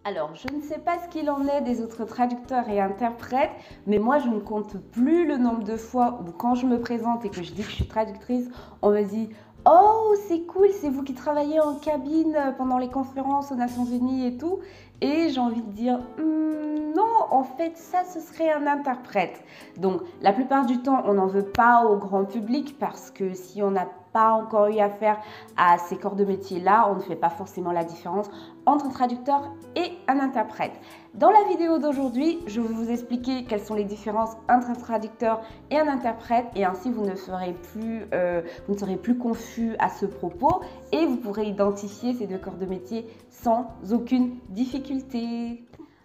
Alors, je ne sais pas ce qu'il en est des autres traducteurs et interprètes, mais moi, je ne compte plus le nombre de fois où, quand je me présente et que je dis que je suis traductrice, on me dit « Oh, c'est cool, c'est vous qui travaillez en cabine pendant les conférences aux Nations Unies et tout ». Et j'ai envie de dire non, en fait, ça, ce serait un interprète. Donc, la plupart du temps, on n'en veut pas au grand public parce que si on n'a pas encore eu affaire à ces corps de métier-là, on ne fait pas forcément la différence entre un traducteur et un interprète. Dans la vidéo d'aujourd'hui, je vais vous expliquer quelles sont les différences entre un traducteur et un interprète et ainsi vous ne serez plus confus à ce propos et vous pourrez identifier ces deux corps de métier sans aucune difficulté.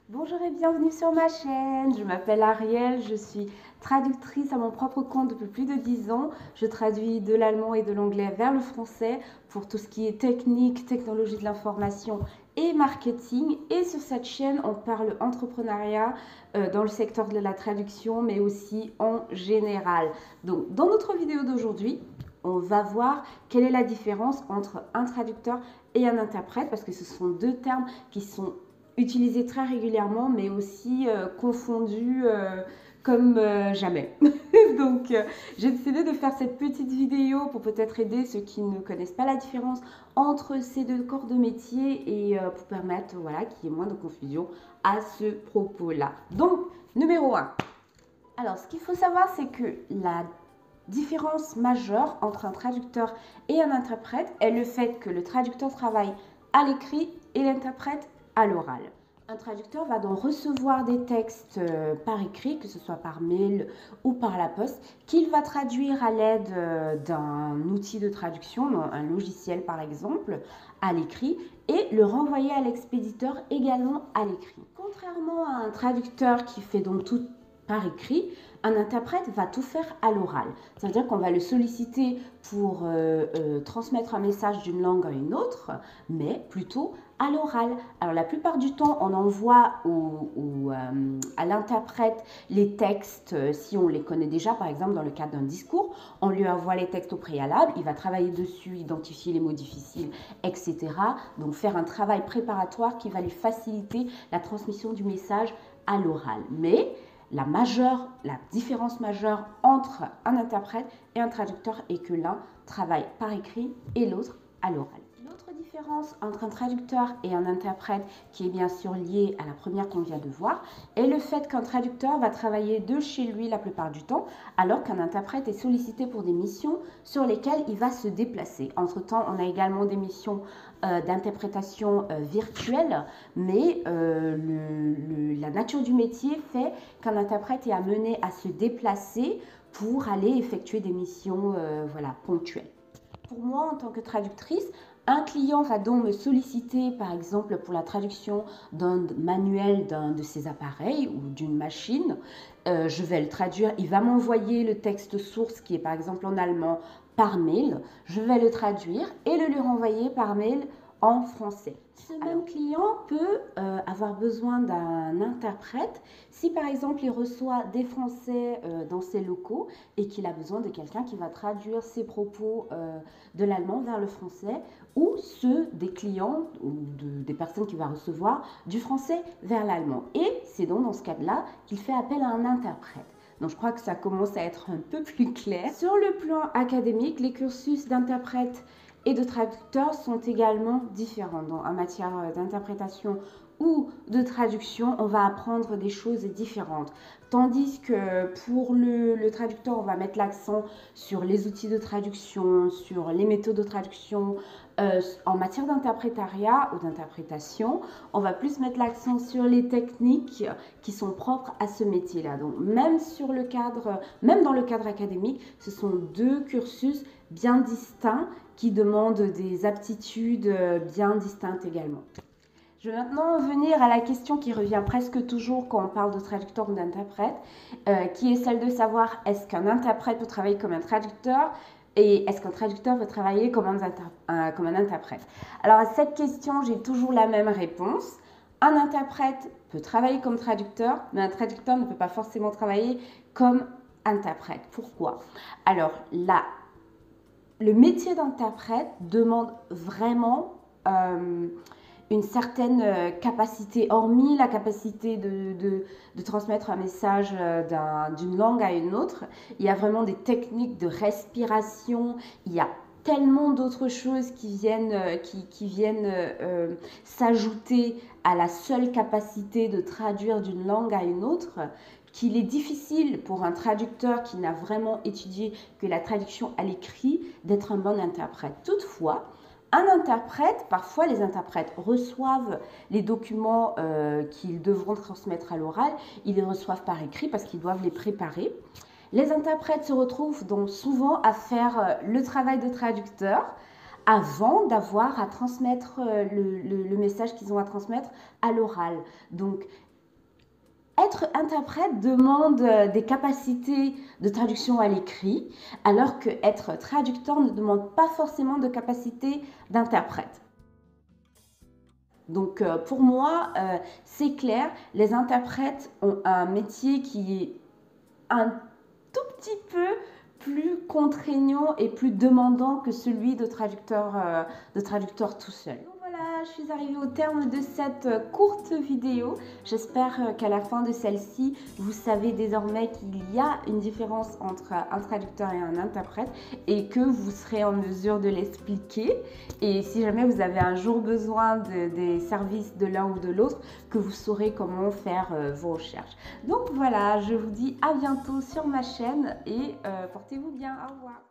Bonjour et bienvenue sur ma chaîne, je m'appelle Ariel, je suis traductrice à mon propre compte depuis plus de 10 ans. Je traduis de l'allemand et de l'anglais vers le français pour tout ce qui est technique, technologie de l'information et marketing. Et sur cette chaîne, on parle entrepreneuriat dans le secteur de la traduction, mais aussi en général. Donc, dans notre vidéo d'aujourd'hui, on va voir quelle est la différence entre un traducteur et un interprète, parce que ce sont deux termes qui sont utilisés très régulièrement, mais aussi confondus comme jamais. Donc, j'ai décidé de faire cette petite vidéo pour peut-être aider ceux qui ne connaissent pas la différence entre ces deux corps de métier et pour permettre qu'il y ait moins de confusion à ce propos-là. Donc, numéro 1. Alors, ce qu'il faut savoir, c'est que la différence majeure entre un traducteur et un interprète est le fait que le traducteur travaille à l'écrit et l'interprète à l'oral. Un traducteur va donc recevoir des textes par écrit, que ce soit par mail ou par la poste, qu'il va traduire à l'aide d'un outil de traduction, un logiciel par exemple, à l'écrit, et le renvoyer à l'expéditeur également à l'écrit. Contrairement à un traducteur qui fait donc tout par écrit, un interprète va tout faire à l'oral. C'est-à-dire qu'on va le solliciter pour transmettre un message d'une langue à une autre, mais plutôt à l'oral. Alors la plupart du temps, on envoie à l'interprète les textes si on les connaît déjà, par exemple dans le cadre d'un discours. On lui envoie les textes au préalable, il va travailler dessus, identifier les mots difficiles, etc. Donc faire un travail préparatoire qui va lui faciliter la transmission du message à l'oral. Mais la différence majeure entre un interprète et un traducteur est que l'un travaille par écrit et l'autre à l'oral. L'autre différence entre un traducteur et un interprète, qui est bien sûr liée à la première qu'on vient de voir, est le fait qu'un traducteur va travailler de chez lui la plupart du temps, alors qu'un interprète est sollicité pour des missions sur lesquelles il va se déplacer. Entre-temps, on a également des missions d'interprétation virtuelle, mais la nature du métier fait qu'un interprète est amené à se déplacer pour aller effectuer des missions ponctuelles. Pour moi, en tant que traductrice, un client va donc me solliciter, par exemple, pour la traduction d'un manuel d'un de ses appareils ou d'une machine. Je vais le traduire, il va m'envoyer le texte source qui est par exemple en allemand par mail. Je vais le traduire et le lui renvoyer par mail en français. Ce même client peut avoir besoin d'un interprète si par exemple il reçoit des Français dans ses locaux et qu'il a besoin de quelqu'un qui va traduire ses propos de l'allemand vers le français, ou ceux des clients ou des personnes qu'il va recevoir du français vers l'allemand. Et c'est donc dans ce cas-là qu'il fait appel à un interprète. Donc je crois que ça commence à être un peu plus clair. Sur le plan académique, les cursus d'interprète et de traducteurs sont également différents. Donc, en matière d'interprétation ou de traduction, on va apprendre des choses différentes. Tandis que pour le traducteur, on va mettre l'accent sur les outils de traduction, sur les méthodes de traduction. En matière d'interprétariat ou d'interprétation, on va plus mettre l'accent sur les techniques qui sont propres à ce métier-là. Donc, même dans le cadre académique, ce sont deux cursus bien distincts qui demandent des aptitudes bien distinctes également. Je vais maintenant venir à la question qui revient presque toujours quand on parle de traducteur ou d'interprète, qui est celle de savoir est-ce qu'un interprète peut travailler comme un traducteur et est-ce qu'un traducteur peut travailler comme un interprète. Alors à cette question, j'ai toujours la même réponse. Un interprète peut travailler comme traducteur, mais un traducteur ne peut pas forcément travailler comme interprète. Pourquoi? Alors le métier d'interprète demande vraiment une certaine capacité, hormis la capacité de transmettre un message d'une langue à une autre. Il y a vraiment des techniques de respiration, il y a tellement d'autres choses qui viennent s'ajouter à la seule capacité de traduire d'une langue à une autre, qu'il est difficile pour un traducteur qui n'a vraiment étudié que la traduction à l'écrit d'être un bon interprète. Toutefois, un interprète, parfois les interprètes reçoivent les documents qu'ils devront transmettre à l'oral, ils les reçoivent par écrit parce qu'ils doivent les préparer. Les interprètes se retrouvent donc souvent à faire le travail de traducteur avant d'avoir à transmettre le message qu'ils ont à transmettre à l'oral. Donc, être interprète demande des capacités de traduction à l'écrit, alors que être traducteur ne demande pas forcément de capacité d'interprète. Donc, pour moi, c'est clair, les interprètes ont un métier qui est un tout petit peu plus contraignant et plus demandant que celui de traducteur tout seul. Donc voilà, je suis arrivée au terme de cette courte vidéo. J'espère qu'à la fin de celle-ci, vous savez désormais qu'il y a une différence entre un traducteur et un interprète et que vous serez en mesure de l'expliquer. Et si jamais vous avez un jour besoin des services de l'un ou de l'autre, que vous saurez comment faire vos recherches. Donc voilà, je vous dis à bientôt sur ma chaîne et portez-vous bien. Au revoir.